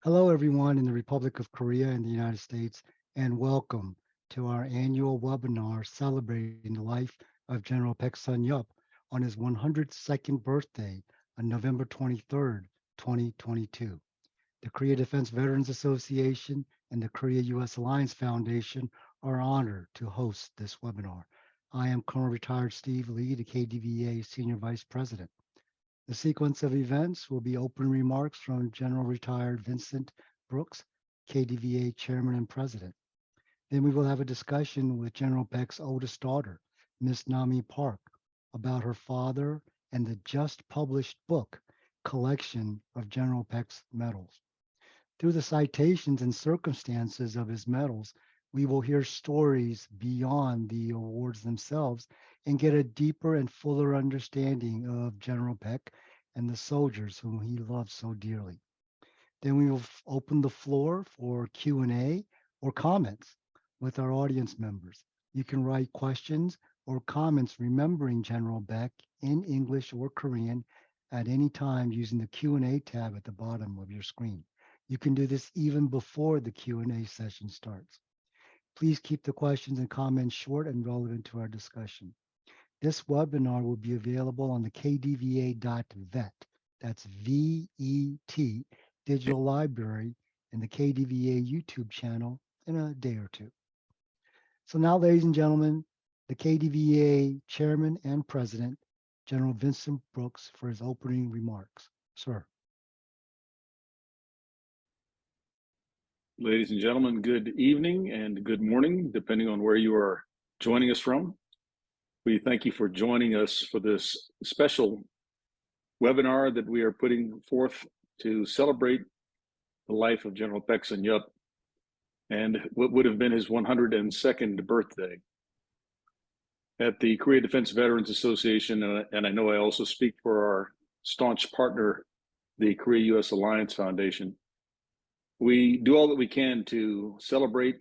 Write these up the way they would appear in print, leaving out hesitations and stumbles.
Hello, everyone in the Republic of Korea and the United States, and welcome to our annual webinar celebrating the life of General Paik Sun-yup on his 102nd birthday on November 23rd, 2022. The Korea Defense Veterans Association and the Korea-U.S. Alliance Foundation are honored to host this webinar. I am Colonel Retired Steve Lee, the KDVA Senior Vice President. The sequence of events will be open remarks from General Retired Vincent Brooks, KDVA Chairman and President. Then we will have a discussion with General Peck's oldest daughter, Miss Nami Park, about her father and the just published book, Collection of General Peck's Medals. Through the citations and circumstances of his medals, we will hear stories beyond the awards themselves and get a deeper and fuller understanding of General Peck and the soldiers whom he loved so dearly. Then we will open the floor for Q&A or comments with our audience members. You can write questions or comments remembering General Beck in English or Korean at any time using the Q&A tab at the bottom of your screen. You can do this even before the Q&A session starts. Please keep the questions and comments short and relevant to our discussion. This webinar will be available on the kdva.vet, that's VET, digital library, and the KDVA YouTube channel in a day or two. So now, ladies and gentlemen, the KDVA Chairman and President, General Vincent Brooks, for his opening remarks. Sir. Ladies and gentlemen, good evening and good morning, depending on where you are joining us from. We thank you for joining us for this special webinar that we are putting forth to celebrate the life of General Paik Sun-yup and what would have been his 102nd birthday. At the Korea Defense Veterans Association, and I know I also speak for our staunch partner, the Korea-U.S. Alliance Foundation, we do all that we can to celebrate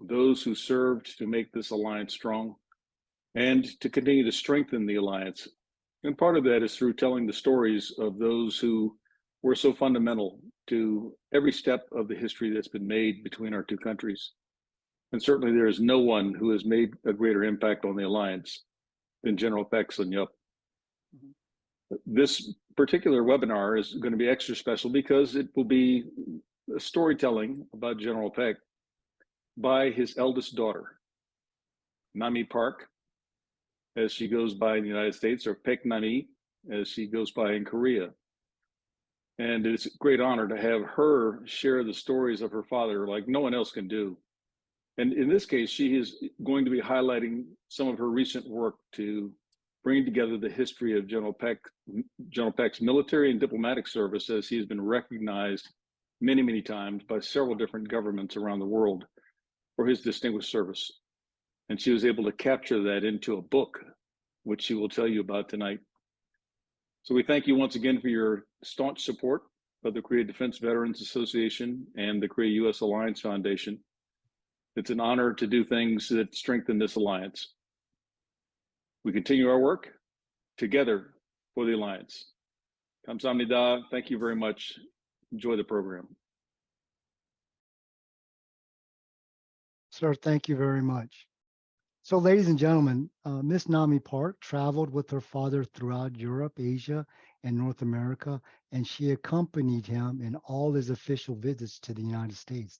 those who served to make this alliance strong and to continue to strengthen the alliance. And part of that is through telling the stories of those who were so fundamental to every step of the history that's been made between our two countries. And certainly there is no one who has made a greater impact on the alliance than General Paik Sun-yup. This particular webinar is going to be extra special because it will be storytelling about General Paik by his eldest daughter, Nami Park, as she goes by in the United States, or Paik Nami, as she goes by in Korea. And it's a great honor to have her share the stories of her father like no one else can do. And in this case, she is going to be highlighting some of her recent work to bring together the history of General Paik's military and diplomatic service, as he has been recognized many, many times by several different governments around the world for his distinguished service. And she was able to capture that into a book, which she will tell you about tonight. So we thank you once again for your staunch support of the Korea Defense Veterans Association and the Korea-U.S. Alliance Foundation. It's an honor to do things that strengthen this alliance. We continue our work together for the alliance. 감사합니다. Thank you very much. Enjoy the program. Sir, thank you very much. So, ladies and gentlemen, Miss Nami Park traveled with her father throughout Europe, Asia, and North America, and she accompanied him in all his official visits to the United States.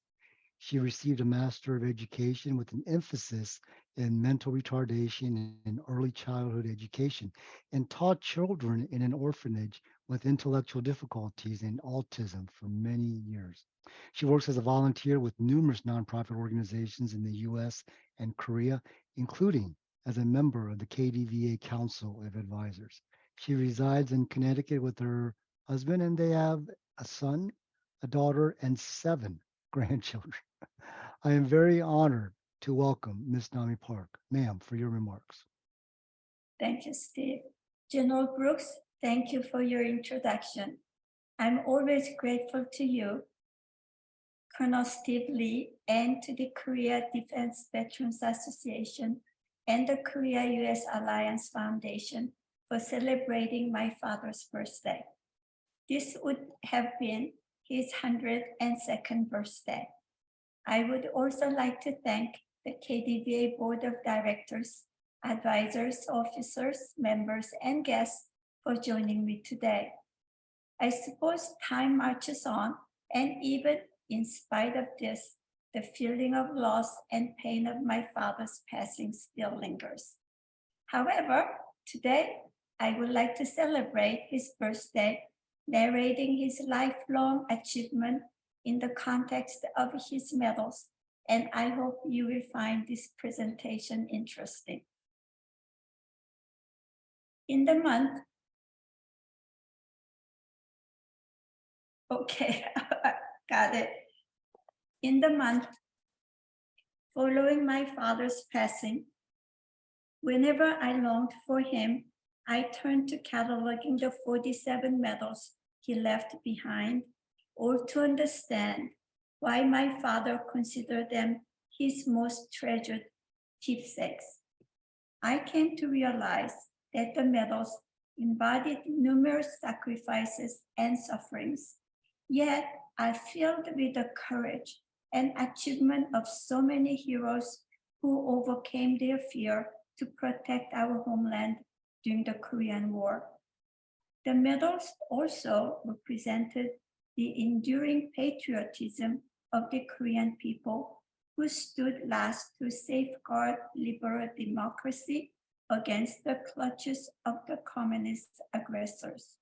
She received a Master of Education with an emphasis in mental retardation and early childhood education, and taught children in an orphanage with intellectual difficulties and autism for many years. She works as a volunteer with numerous nonprofit organizations in the US and Korea, including as a member of the KDVA Council of Advisors. She resides in Connecticut with her husband, and they have a son, a daughter, and 7 grandchildren. I am very honored to welcome Ms. Nami Park. Ma'am, for your remarks. Thank you, Steve. General Brooks, thank you for your introduction. I'm always grateful to you, Colonel Steve Lee, and to the Korea Defense Veterans Association and the Korea-U.S. Alliance Foundation for celebrating my father's birthday. This would have been his 102nd birthday. I would also like to thank the KDVA Board of Directors, advisors, officers, members, and guests for joining me today. I suppose time marches on, and even in spite of this, the feeling of loss and pain of my father's passing still lingers. However, today I would like to celebrate his birthday, narrating his lifelong achievement in the context of his medals, and I hope you will find this presentation interesting. In the month, okay, got it. In the month following my father's passing, whenever I longed for him, I turned to cataloging the 47 medals he left behind, or to understand why my father considered them his most treasured keepsakes. I came to realize that the medals embodied numerous sacrifices and sufferings, yet are filled with the courage and achievement of so many heroes who overcame their fear to protect our homeland during the Korean War. The medals also represented the enduring patriotism of the Korean people who stood last to safeguard liberal democracy against the clutches of the communist aggressors.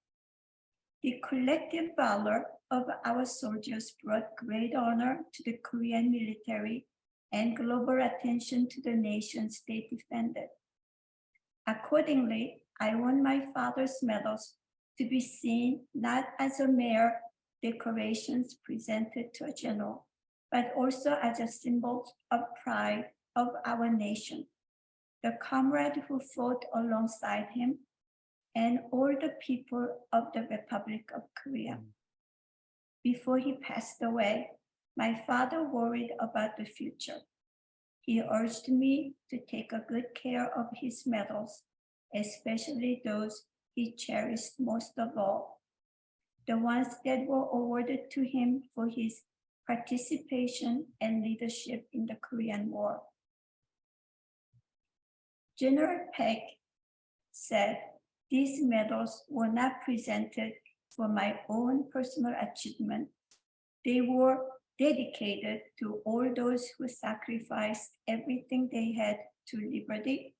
The collective valor of our soldiers brought great honor to the Korean military and global attention to the nations they defended. Accordingly, I want my father's medals to be seen not as a mere decorations presented to a general, but also as a symbol of pride of our nation, the comrade who fought alongside him, and all the people of the Republic of Korea. Before he passed away, my father worried about the future. He urged me to take a good care of his medals, especially those he cherished most of all, the ones that were awarded to him for his participation and leadership in the Korean War. General Paik said these medals were not presented for my own personal achievement. They were dedicated to all those who sacrificed everything they had to liberty,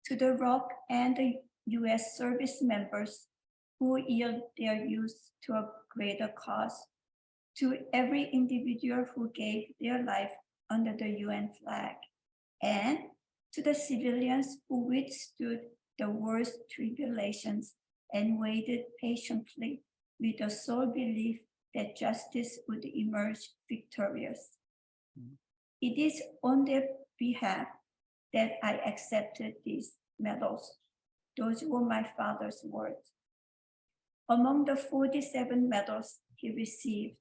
to the ROC and the US service members who yield their youth to a greater cause, to every individual who gave their life under the UN flag, and to the civilians who withstood the worst tribulations and waited patiently with the sole belief that justice would emerge victorious. It is on their behalf that I accepted these medals. Those were my father's words. Among the 47 medals he received,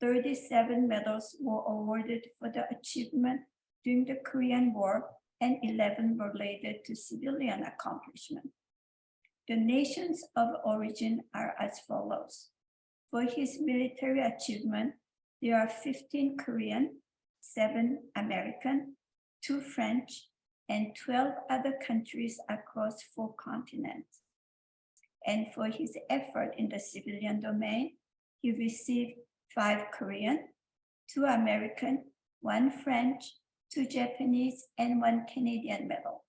37 medals were awarded for the achievement during the Korean War and 11 were related to civilian accomplishment. The nations of origin are as follows. For his military achievement, there are 15 Korean, 7 American, 2 French, and 12 other countries across 4 continents. And for his effort in the civilian domain, he received 5 Korean, 2 American, 1 French, 2 Japanese, and 1 Canadian medal.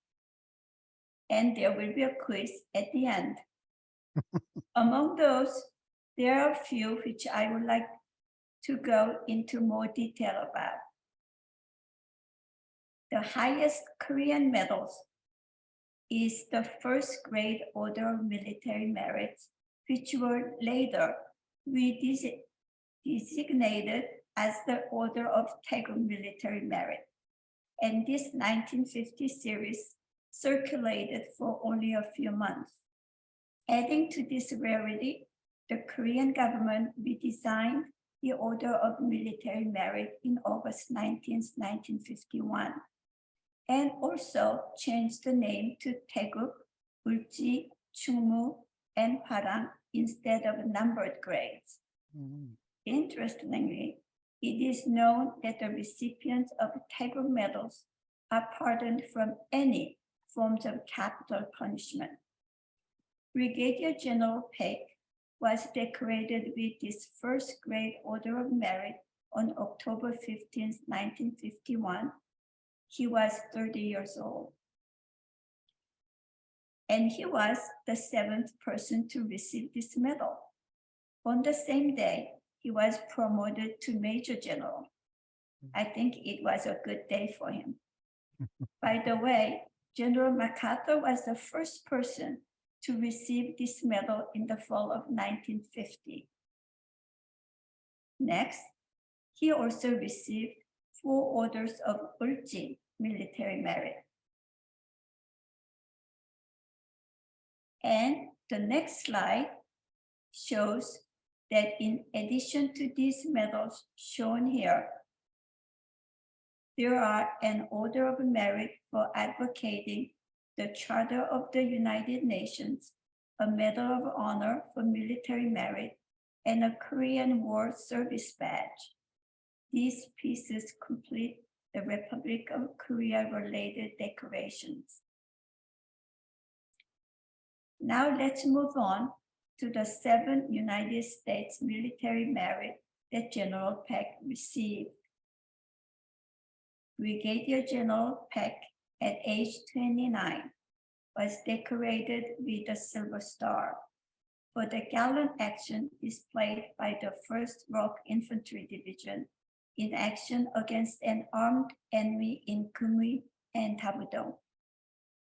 And there will be a quiz at the end. Among those, there are a few which I would like to go into more detail about. The highest Korean medals is the first grade Order of Military Merit, which were later designated as the Order of Taegeuk Military Merit. And this 1950 series circulated for only a few months. Adding to this rarity, the Korean government redesigned the Order of Military Merit in August 19, 1951, and also changed the name to Taegeuk, Ulji, Chungmu, and Hwarang instead of numbered grades. Interestingly, it is known that the recipients of Tiger medals are pardoned from any forms of capital punishment. Brigadier General Paik was decorated with his first grade Order of Merit on October 15, 1951. He was 30 years old. And he was the seventh person to receive this medal. On the same day, he was promoted to Major General. I think it was a good day for him. By the way, General MacArthur was the first person to receive this medal in the fall of 1950. Next, he also received 4 orders of Ulji military merit. And the next slide shows that in addition to these medals shown here, there are an Order of Merit for advocating the Charter of the United Nations, a Medal of Honor for military merit, and a Korean War Service Badge. These pieces complete the Republic of Korea-related decorations. Now let's move on to the 7 United States military merit that General Paik received. Brigadier General Paik, at age 29, was decorated with a Silver Star for the gallant action displayed by the 1st Rock Infantry Division in action against an armed enemy in Gumri and Tabudong.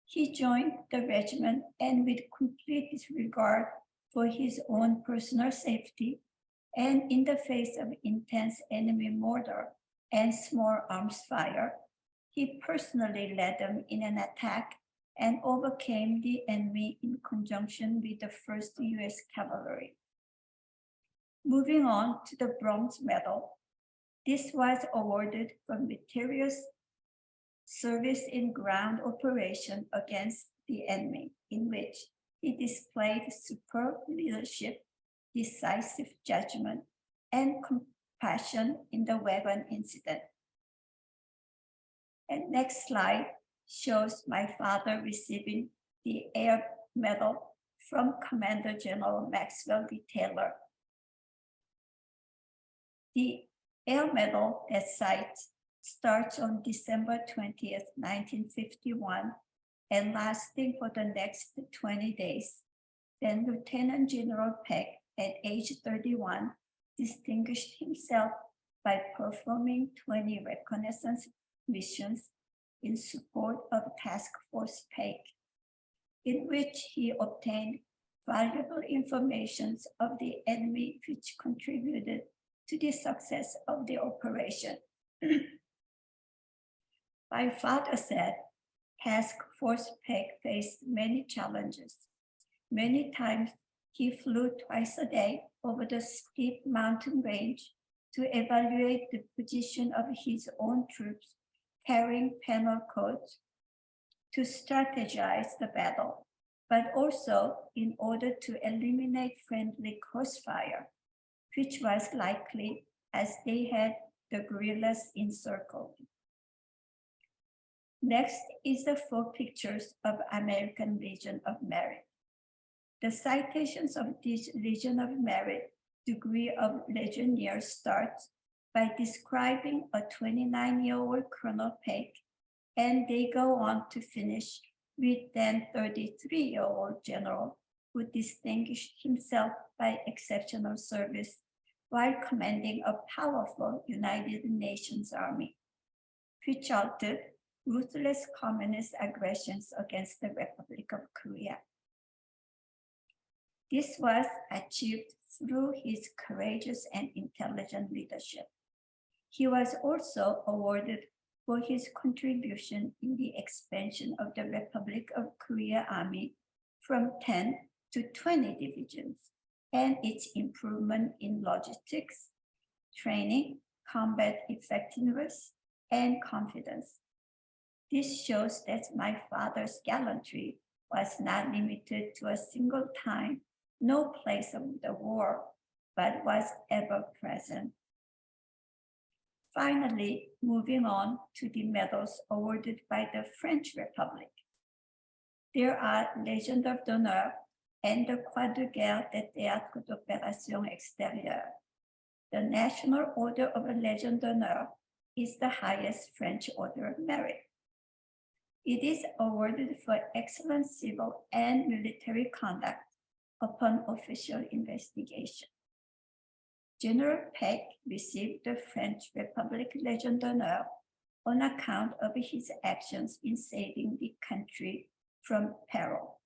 He joined the regiment, and with complete disregard for his own personal safety and in the face of intense enemy mortar and small arms fire, he personally led them in an attack and overcame the enemy in conjunction with the 1st U.S. Cavalry. Moving on to the Bronze Medal, this was awarded for meritorious service in ground operation against the enemy, in which he displayed superb leadership, decisive judgment, and compassion in the wagon incident. And next slide shows my father receiving the Air Medal from Commander General Maxwell D. Taylor. The Air Medal that sites starts on December 20th, 1951, and lasting for the next 20 days. Then Lieutenant General Paik, at age 31, distinguished himself by performing 20 reconnaissance missions in support of Task Force Paik, in which he obtained valuable information of the enemy, which contributed to the success of the operation. My father said, Task Force Paik faced many challenges. Many times he flew twice a day over the steep mountain range to evaluate the position of his own troops carrying penal codes, to strategize the battle, but also in order to eliminate friendly crossfire, which was likely as they had the guerrillas encircled. Next is the 4 pictures of American Legion of Merit. The citations of this Legion of Merit degree of legionnaire starts by describing a 29-year-old Colonel Paik, and they go on to finish with then 33-year-old general who distinguished himself by exceptional service while commanding a powerful United Nations Army, which altered ruthless communist aggressions against the Republic of Korea. This was achieved through his courageous and intelligent leadership. He was also awarded for his contribution in the expansion of the Republic of Korea Army from 10 to 20 divisions and its improvement in logistics, training, combat effectiveness, and confidence. This shows that my father's gallantry was not limited to a single time, no place of the war, but was ever present. Finally, moving on to the medals awarded by the French Republic. There are Légion d'honneur and the Croix de Guerre des Théâtres d'Opération Extérieure. The National Order of the Légion d'honneur is the highest French order of merit. It is awarded for excellent civil and military conduct upon official investigation. General Paik received the French Republic Légion d'honneur on account of his actions in saving the country from peril,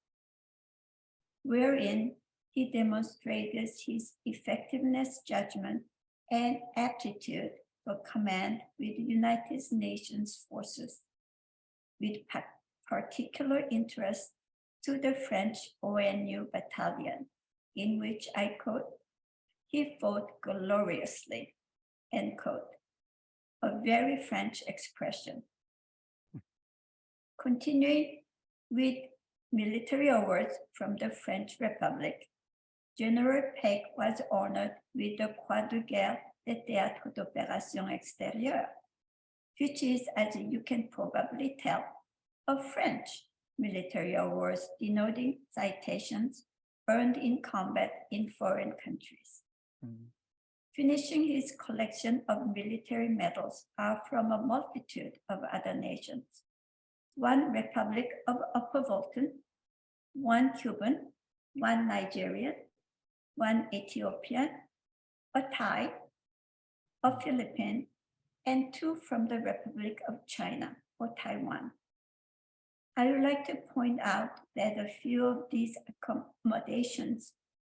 wherein he demonstrated his effectiveness, judgment, and aptitude for command with the United Nations forces, with particular interest to the French ONU battalion, in which, I quote, he fought gloriously, end quote, a very French expression. Continuing with military awards from the French Republic, General Paik was honored with the Croix de Guerre des Théâtres d'Opération Extérieure, which is, as you can probably tell, a French military awards denoting citations earned in combat in foreign countries. Finishing his collection of military medals are from a multitude of other nations. One Republic of Upper Volta, one Cuban, one Nigerian, one Ethiopian, a Thai, a Philippine, and two from the Republic of China or Taiwan. I would like to point out that a few of these accommodations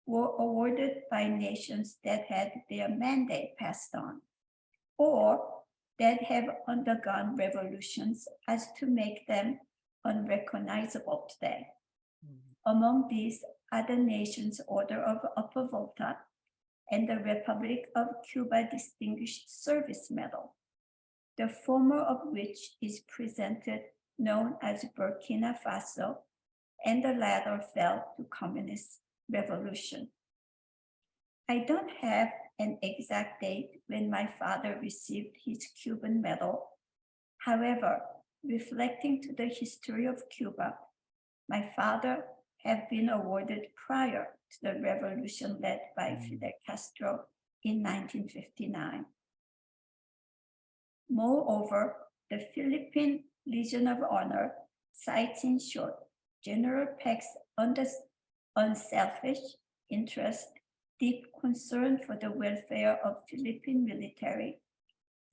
were awarded by nations that had their mandate passed on, or that have undergone revolutions as to make them unrecognizable today. Among these are the nation's Order of Upper Volta and the Republic of Cuba Distinguished Service Medal, the former of which is presented known as Burkina Faso, and the latter fell to communist revolution. I don't have an exact date when my father received his Cuban medal. However, reflecting to the history of Cuba, my father had been awarded prior to the revolution led by Fidel Castro in 1959. Moreover, the Philippine Legion of Honor cites in short General Paik's unselfish interest, deep concern for the welfare of Philippine military,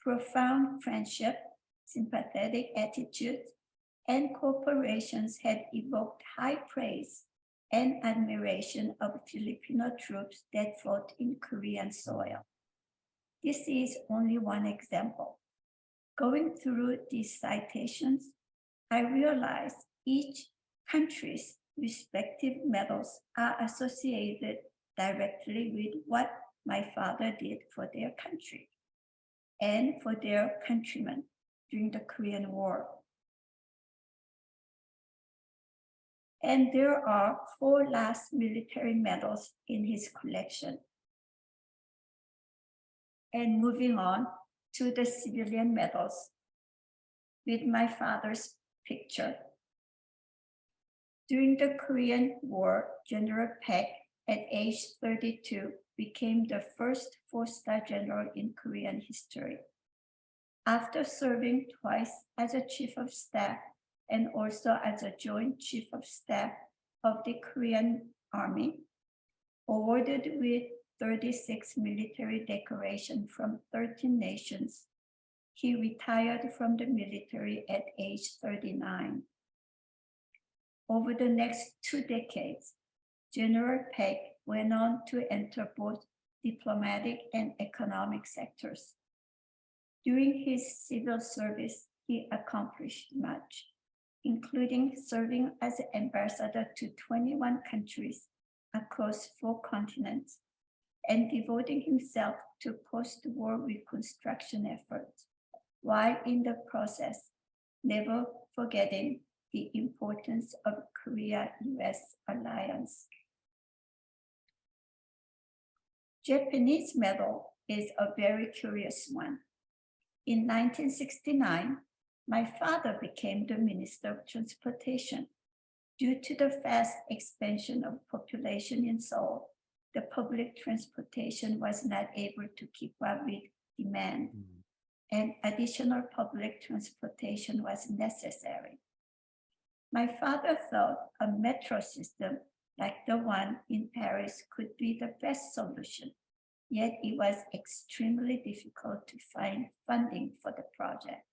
profound friendship, sympathetic attitudes, and cooperations had evoked high praise and admiration of Filipino troops that fought in Korean soil. This is only one example. Going through these citations, I realized each country's respective medals are associated directly with what my father did for their country and for their countrymen during the Korean War. And there are 4 last military medals in his collection. And moving on to the civilian medals with my father's picture. During the Korean War, General Paik, at age 32, became the first 4-star general in Korean history. After serving twice as a chief of staff and also as a joint chief of staff of the Korean Army, awarded with 36 military decorations from 13 nations, he retired from the military at age 39. Over the next 2 decades, General Paik went on to enter both diplomatic and economic sectors. During his civil service, he accomplished much, including serving as ambassador to 21 countries across 4 continents and devoting himself to post-war reconstruction efforts, while in the process, never forgetting the importance of Korea-US alliance. Japanese medal is a very curious one. In 1969, my father became the Minister of Transportation. Due to the fast expansion of population in Seoul, the public transportation was not able to keep up with demand, and additional public transportation was necessary. My father thought a metro system like the one in Paris could be the best solution, yet it was extremely difficult to find funding for the project.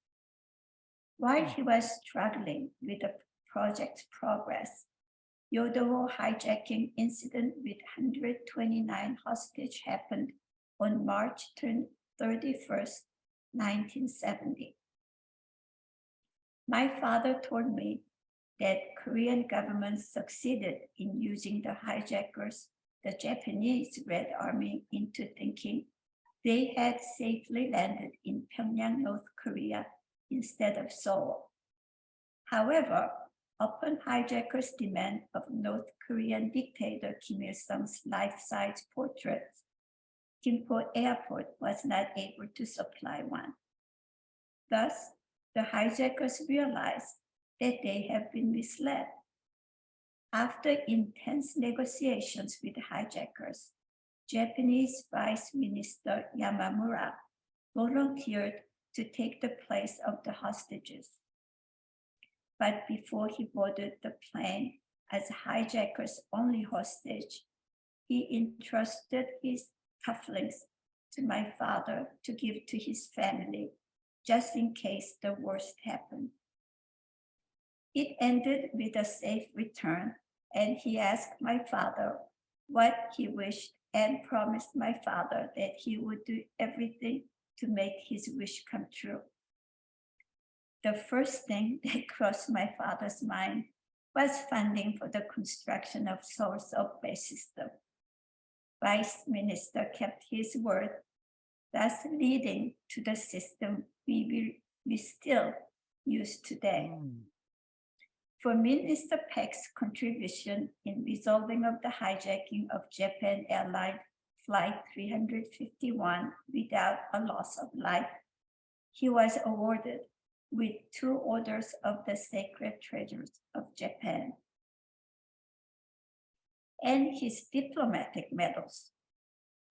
While he was struggling with the project's progress, Yodo hijacking incident with 129 hostages happened on March 31st, 1970. My father told me that Korean government succeeded in using the hijackers, the Japanese Red Army, into thinking they had safely landed in Pyongyang, North Korea instead of Seoul. However, upon hijackers' demand of North Korean dictator Kim Il-sung's life-size portrait, Gimpo Airport was not able to supply one. Thus, the hijackers realized that they have been misled. After intense negotiations with hijackers, Japanese Vice Minister Yamamura volunteered to take the place of the hostages. But before he boarded the plane as hijackers' only hostage, he entrusted his cufflinks to my father to give to his family, just in case the worst happened. It ended with a safe return, and he asked my father what he wished and promised my father that he would do everything to make his wish come true. The first thing that crossed my father's mind was funding for the construction of Seoul's subway system. Vice Minister kept his word, thus leading to the system we still use today. For Minister Paik's contribution in resolving of the hijacking of Japan Airlines Flight 351 without a loss of life, he was awarded with 2 orders of the Sacred Treasures of Japan and his diplomatic medals.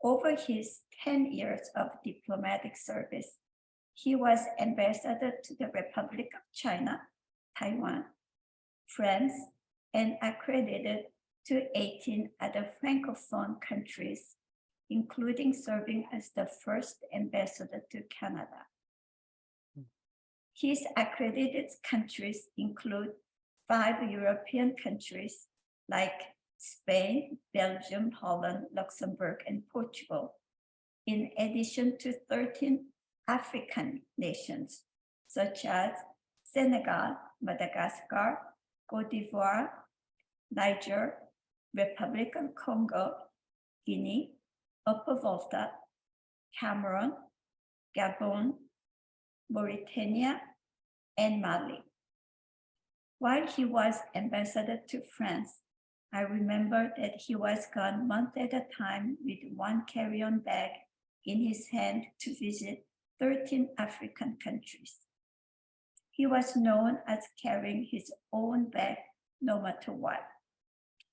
Over his 10 years of diplomatic service, he was ambassador to the Republic of China, Taiwan, France, and accredited to 18 other Francophone countries, including serving as the first ambassador to Canada. His accredited countries include 5 European countries like Spain, Belgium, Holland, Luxembourg, and Portugal, in addition to 13 African nations, such as Senegal, Madagascar, Cote d'Ivoire, Niger, Republic of Congo, Guinea, Upper Volta, Cameroon, Gabon, Mauritania, and Mali. While he was ambassador to France, I remember that he was gone month at a time with 1 carry-on bag in his hand to visit 13 African countries. He was known as carrying his own bag no matter what,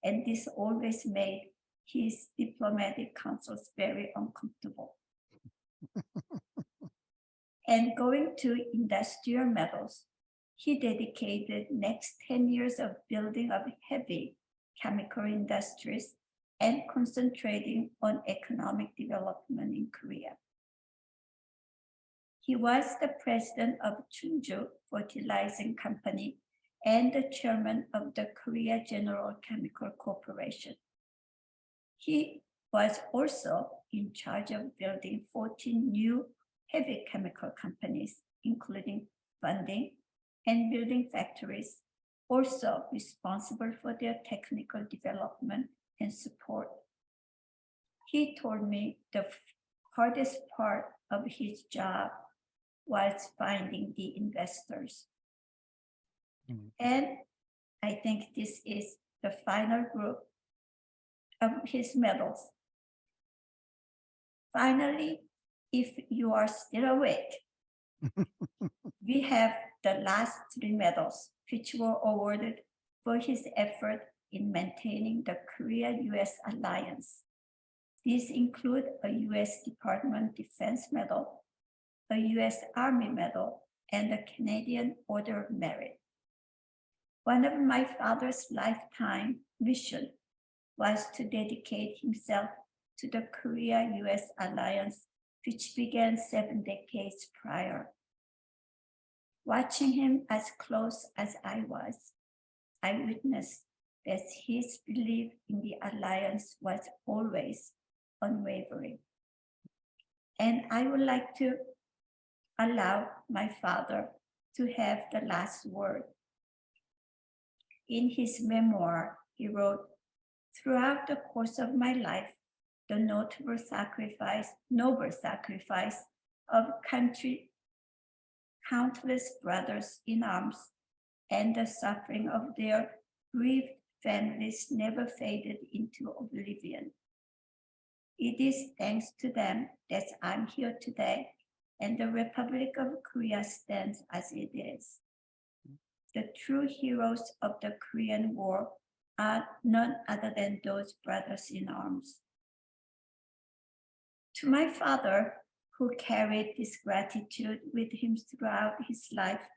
and this always made his diplomatic councils very uncomfortable. And going to industrial metals, he dedicated next 10 years of building of heavy chemical industries and concentrating on economic development in Korea. He was the president of Chungju Fertilizing Company and the chairman of the Korea General Chemical Corporation. He was also in charge of building 14 new heavy chemical companies, including funding and building factories, also responsible for their technical development and support. He told me the hardest part of his job was finding the investors. And I think this is the final group of his medals. Finally, if you are still awake, we have the last three medals, which were awarded for his effort in maintaining the Korea-US alliance. These include a US Department Defense Medal, a US Army Medal, and the Canadian Order of Merit. One of my father's lifetime mission was to dedicate himself to the Korea-US alliance, which began 7 decades prior. Watching him as close as I was, I witnessed that his belief in the alliance was always unwavering. And I would like to allow my father to have the last word. In his memoir, he wrote, "Throughout the course of my life, the noble sacrifice of countless brothers in arms and the suffering of their grieved families never faded into oblivion. It is thanks to them that I'm here today and the Republic of Korea stands as it is. The true heroes of the Korean War are none other than those brothers in arms." To my father, who carried this gratitude with him throughout his life,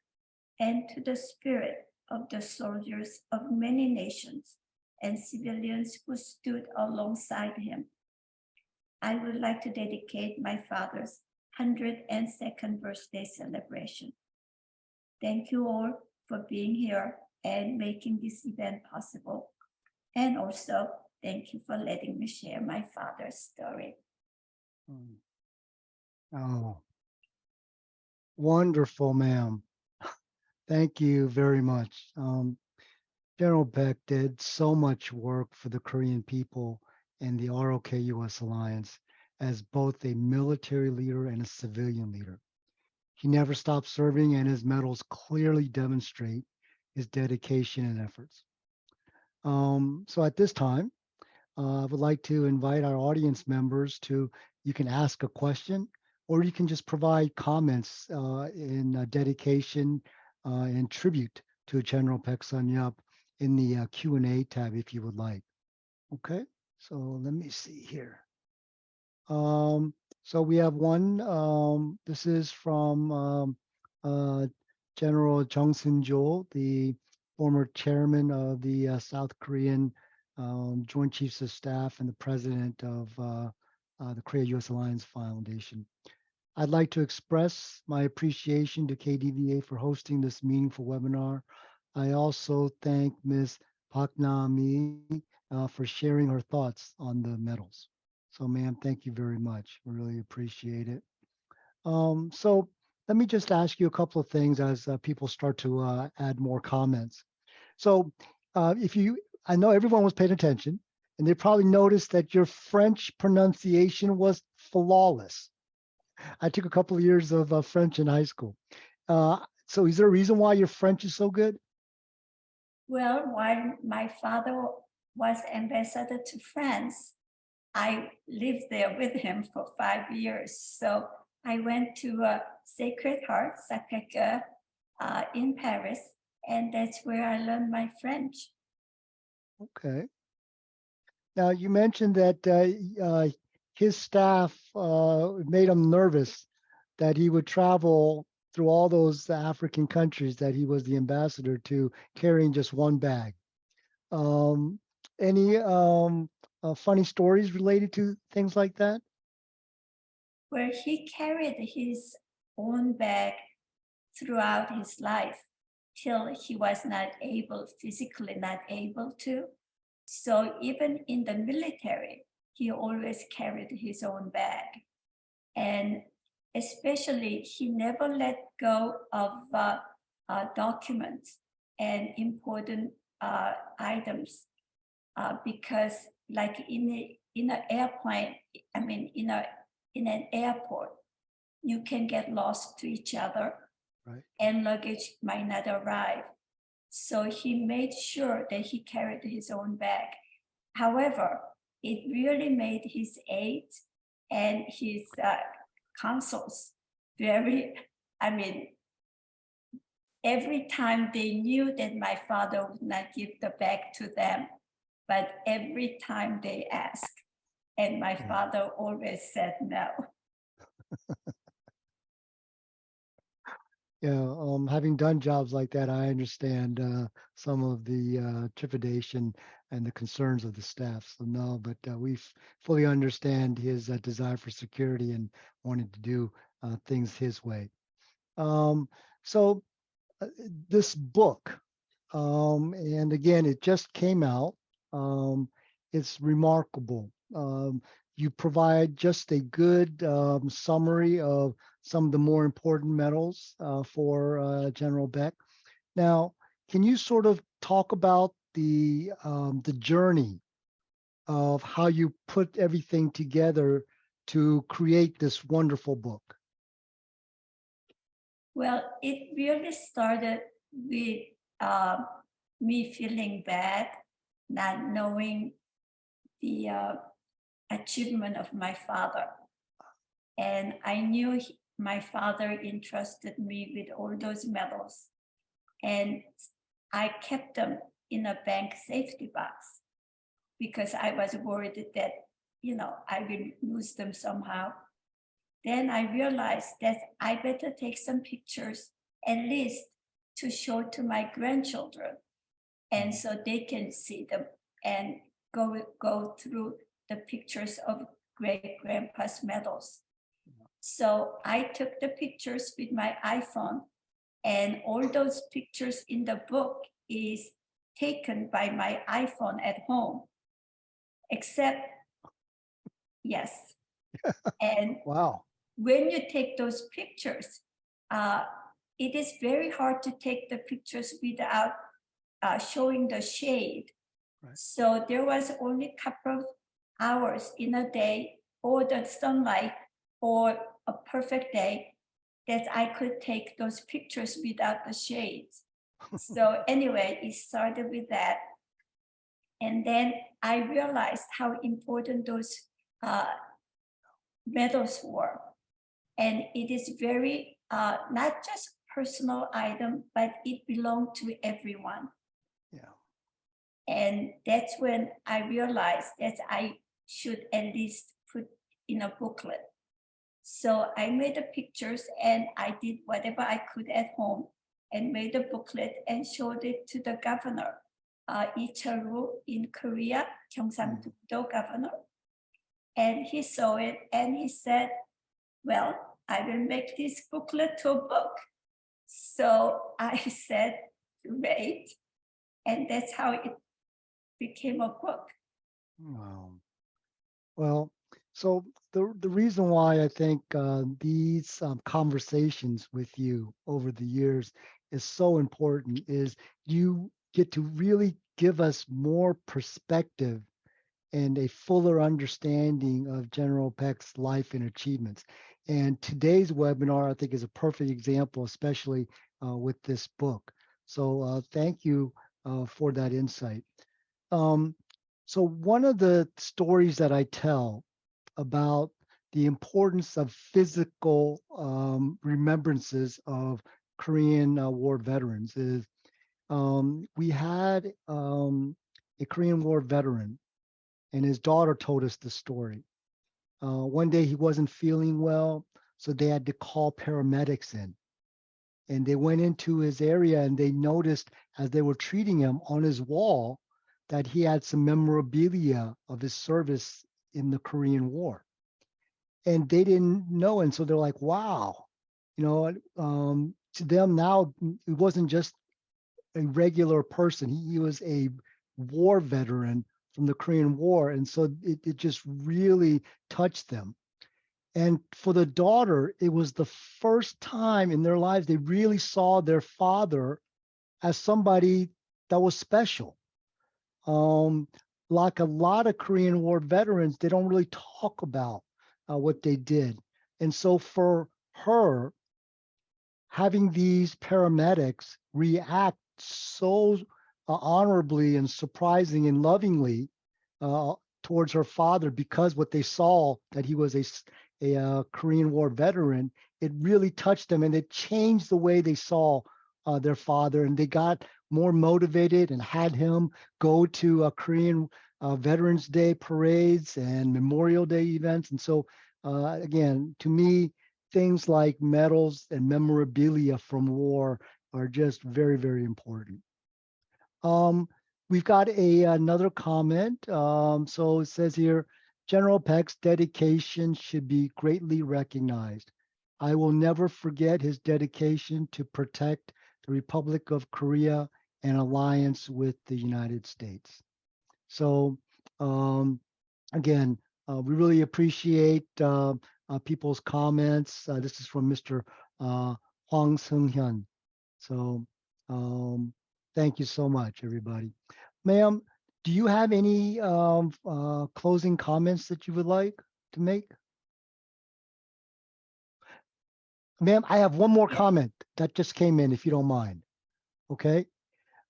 and to the spirit of the soldiers of many nations and civilians who stood alongside him, I would like to dedicate my father's 102nd birthday celebration. Thank you all for being here and making this event possible. And also, thank you for letting me share my father's story. Oh, wonderful, ma'am. Thank you very much. General Peck did so much work for the Korean people and the ROK-US alliance as both a military leader and a civilian leader. He never stopped serving, and his medals clearly demonstrate his dedication and efforts. So at this time, I would like to invite our audience members to, you can ask a question, or you can just provide comments in dedication and tribute to General Paik Sun-yup in the Q&A tab if you would like. Okay, so let me see here. So we have one, this is from General Jung Sun-jo, the former chairman of the South Korean Joint Chiefs of Staff and the president of the Korea-US Alliance Foundation. I'd like to express my appreciation to KDVA for hosting this meaningful webinar. I also thank Ms. Pak Na-mi for sharing her thoughts on the medals. So, ma'am, thank you very much. We really appreciate it. So let me just ask you a couple of things as people start to add more comments. So I know everyone was paying attention, and they probably noticed that your French pronunciation was flawless. I took a couple of years of French in high school. So is there a reason why your French is so good? Well, while my father was ambassador to France, I lived there with him for 5 years. So I went to Sacred Heart, Sacré-Cœur, in Paris, and that's where I learned my French. Okay. Now, you mentioned that his staff made him nervous that he would travel through all those African countries that he was the ambassador to, carrying just one bag. Any funny stories related to things like that? Where he carried his own bag throughout his life till he was physically not able to. So even in the military, he always carried his own bag. And especially, he never let go of documents and important items because, like in an airplane, in an airport, you can get lost to each other, right, and luggage might not arrive. So he made sure that he carried his own bag. However, it really made his aides and his consuls. Very, I mean, every time they knew that my father would not give the bag to them, but every time they asked, and my father always said no. Yeah, having done jobs like that, I understand some of the trepidation and the concerns of the staff. So no, but fully understand his desire for security and wanting to do things his way. Um, so this book, and again, it just came out. Um, it's remarkable. You provide just a good summary of some of the more important medals for General Beck. Now, can you sort of talk about the journey of how you put everything together to create this wonderful book? Well, it really started with uh, me feeling bad, not knowing the achievement of my father. And I knew my father entrusted me with all those medals. And I kept them in a bank safety box because I was worried that, I will lose them somehow. Then I realized that I better take some pictures at least to show to my grandchildren, and so they can see them and go through the pictures of great grandpa's medals. So I took the pictures with my iPhone, and all those pictures in the book is taken by my iPhone at home, except, yes. And Wow. when you take those pictures, it is very hard to take the pictures without showing the shade. Right. So there was only a couple of hours in a day or the sunlight or a perfect day that I could take those pictures without the shades. So anyway, it started with that. And then I realized how important those medals were. And it is very, not just personal item, but it belonged to everyone. Yeah. And that's when I realized that I should at least put in a booklet. So I made the pictures and I did whatever I could at home and made a booklet and showed it to the governor, Lee Chul-woo in Korea, Gyeongsang-do governor. And he saw it and he said, well, I will make this booklet to a book. So I said, great. And that's how it became a book. Wow. Well, so the reason why I think these conversations with you over the years is so important is you get to really give us more perspective and a fuller understanding of General Peck's life and achievements. And today's webinar, I think, is a perfect example, especially with this book. So thank you for that insight. Um, so one of the stories that I tell about the importance of physical remembrances of Korean War veterans is we had a Korean War veteran, and his daughter told us the story. One day he wasn't feeling well, so they had to call paramedics in. And they went into his area and they noticed as they were treating him on his wall that he had some memorabilia of his service in the Korean War. And they didn't know. And so they're like, wow, to them now, it wasn't just a regular person. He was a war veteran from the Korean War. And so it just really touched them. And for the daughter, it was the first time in their lives they really saw their father as somebody that was special. Like a lot of Korean War veterans, they don't really talk about what they did. And so for her, having these paramedics react so honorably and surprising and lovingly towards her father because what they saw that he was a Korean War veteran, it really touched them and it changed the way they saw their father, and they got more motivated and had him go to Korean Veterans Day parades and Memorial Day events. And so, again, to me, things like medals and memorabilia from war are just very, very important. Um, we've got another comment. So it says here, General Peck's dedication should be greatly recognized. I will never forget his dedication to protect the Republic of Korea and alliance with the United States. So again, we really appreciate people's comments. This is from Mr. Hwang Seung-hyun. So thank you so much, everybody. Ma'am, do you have any closing comments that you would like to make? Ma'am, I have one more Yeah. comment that just came in, if you don't mind. Okay.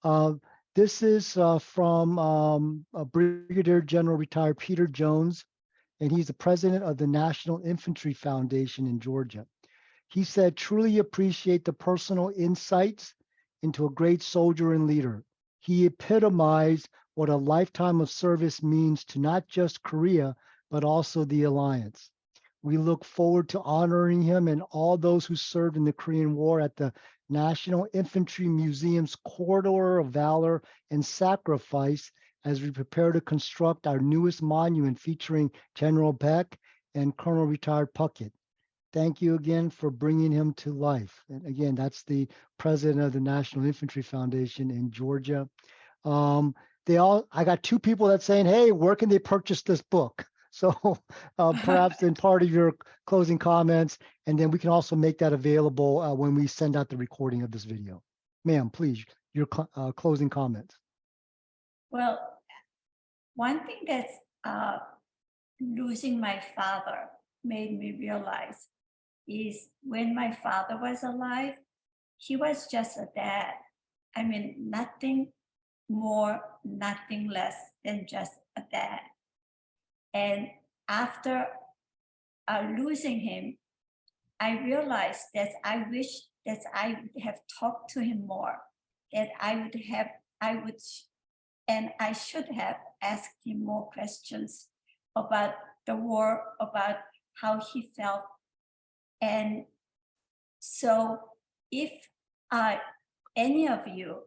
Uh, this is from Brigadier General retired Peter Jones, and he's the president of the National Infantry Foundation in Georgia. He said, truly appreciate the personal insights into a great soldier and leader. He epitomized what a lifetime of service means to not just Korea, but also the alliance. We look forward to honoring him and all those who served in the Korean War at the National Infantry Museum's Corridor of Valor and Sacrifice as we prepare to construct our newest monument featuring General Peck and Colonel Retired Puckett. Thank you again for bringing him to life. And again, that's the president of the National Infantry Foundation in Georgia. I got two people that saying, hey, where can they purchase this book? So perhaps in part of your closing comments, and then we can also make that available when we send out the recording of this video. Ma'am, please, your closing comments. Well, one thing that's losing my father made me realize is when my father was alive, he was just a dad. I mean, nothing more, nothing less than just a dad. And after losing him, I realized that I wish that I would have talked to him more, that I should have asked him more questions about the war, about how he felt. And so if any of you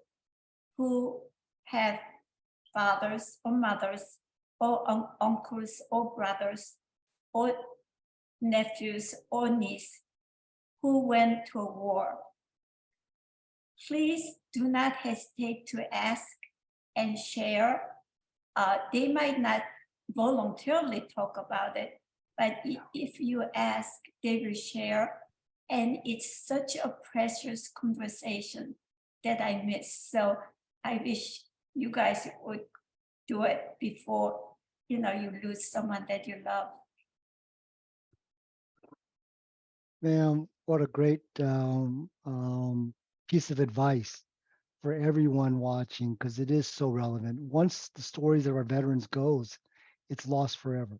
who have fathers or mothers or uncles or brothers or nephews or nieces who went to a war, please do not hesitate to ask and share. They might not voluntarily talk about it, but if you ask, they will share. And it's such a precious conversation that I miss. So I wish you guys would do it before you lose someone that you love. Ma'am, what a great piece of advice for everyone watching, because it is so relevant. Once the stories of our veterans goes, it's lost forever.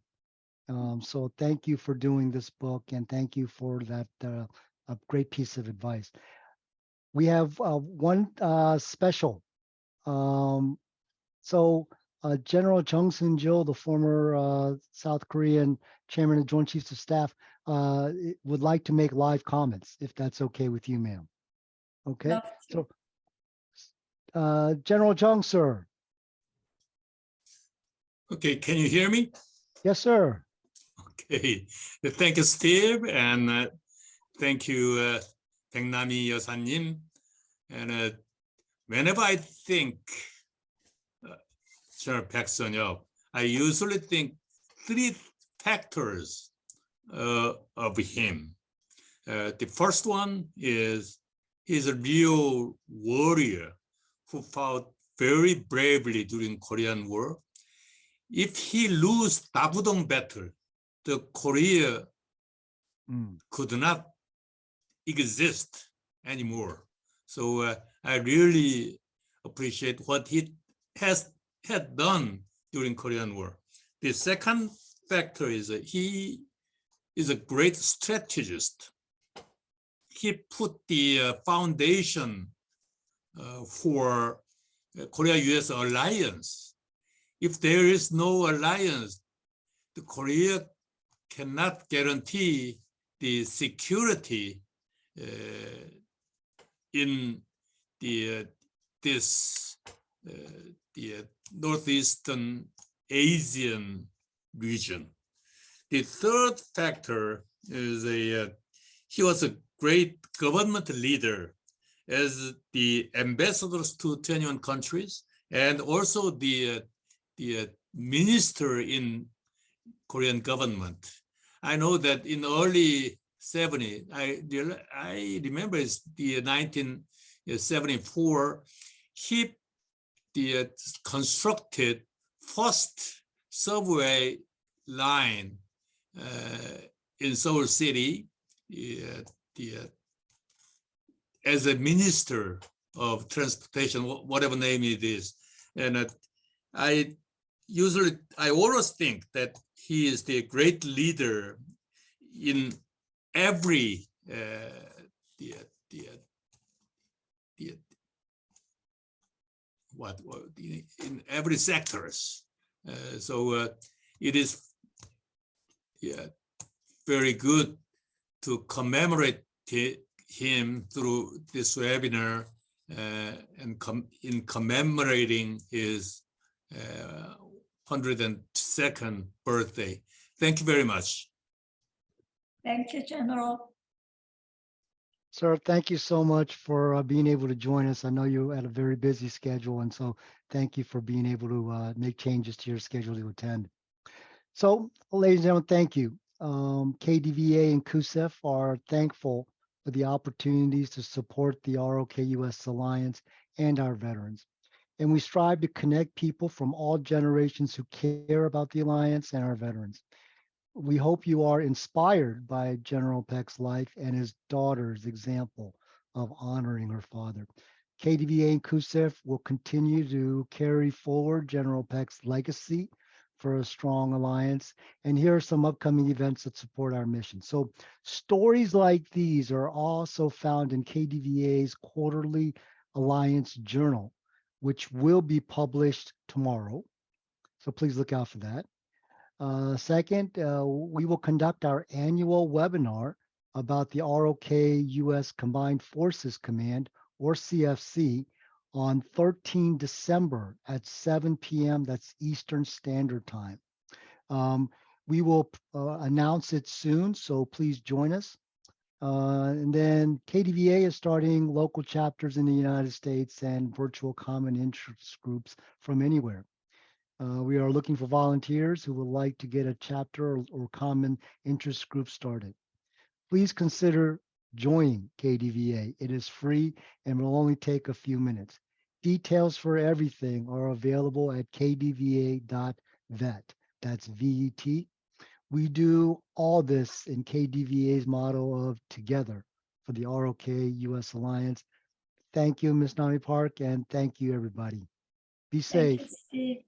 So thank you for doing this book, and thank you for that a great piece of advice. We have one special. So General Jung Sun-jo, the former South Korean chairman of Joint Chiefs of Staff, would like to make live comments, if that's okay with you, ma'am. Okay. Love to. So General Jung, sir. Okay, can you hear me? Yes, sir. Okay, thank you, Steve, and thank you, 백남이 여사님. And whenever I think General Paik Sun-yup, I usually think three factors of him. The first one is he's a real warrior who fought very bravely during Korean War. If he lose Dabudong battle, the Korea could not exist anymore. So I really appreciate what he had done during Korean War. The second factor is that he is a great strategist. He put the foundation for Korea-US alliance. If there is no alliance, the Korea cannot guarantee the security in the northeastern Asian region. The third factor is he was a great government leader as the ambassadors to 21 countries and also the minister in Korean government. I know that in early 70s, I remember it's the 1974, he constructed first subway line in Seoul City as a minister of transportation, whatever name it is. And I always think that he is the great leader in every in every sectors. So it is very good to commemorate him through this webinar and in commemorating his 102nd birthday. Thank you very much. Thank you, General. Sir, thank you so much for being able to join us. I know you had a very busy schedule, and so thank you for being able to make changes to your schedule to attend. So, ladies and gentlemen, thank you. KDVA and KUSEF are thankful for the opportunities to support the ROK-US Alliance and our veterans. And we strive to connect people from all generations who care about the Alliance and our veterans. We hope you are inspired by General Peck's life and his daughter's example of honoring her father. KDVA and KUSEF will continue to carry forward General Peck's legacy for a strong alliance. And here are some upcoming events that support our mission. So stories like these are also found in KDVA's quarterly Alliance Journal, which will be published tomorrow. So please look out for that. Second, we will conduct our annual webinar about the ROK-US Combined Forces Command, or CFC, on 13 December at 7 p.m. That's Eastern Standard Time. We will announce it soon, so please join us. And then KDVA is starting local chapters in the United States and virtual common interest groups from anywhere. We are looking for volunteers who would like to get a chapter or common interest group started. Please consider joining KDVA. It is free and will only take a few minutes. Details for everything are available at kdva.vet. That's VET. We do all this in KDVA's motto of together for the ROK-US Alliance. Thank you, Ms. Nami Park, and thank you, everybody. Be safe. Thank you, Steve.